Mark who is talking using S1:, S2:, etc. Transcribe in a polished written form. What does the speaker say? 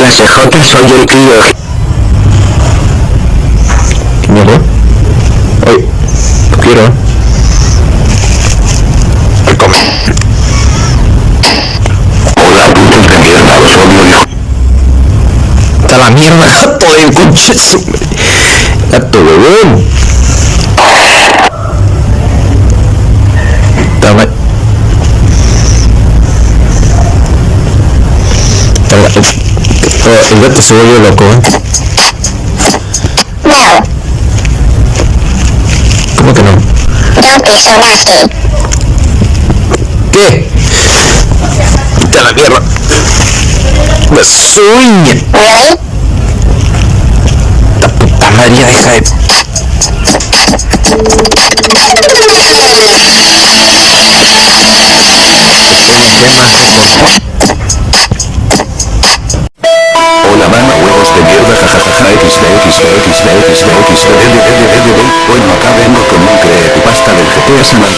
S1: CJ, soy el killer. ¿Qué mierda? Ay, no quiero. ¿Qué come? Hola, putos de mierda, os odio yo. ¡Está la mierda, gato del conche! ¡Gato, huevón! Dame. El gato se volvió loco,
S2: No,
S1: ¿Cómo que no?
S2: don't be so nasty.
S1: ¿Qué? ¡Está la mierda! ¡Me sueña!
S2: Really?
S1: ¡La puta María, deja de... Hola mama huevos de mierda jajajaja xd bueno acá vengo con un creepypasta del GTA San Andreas.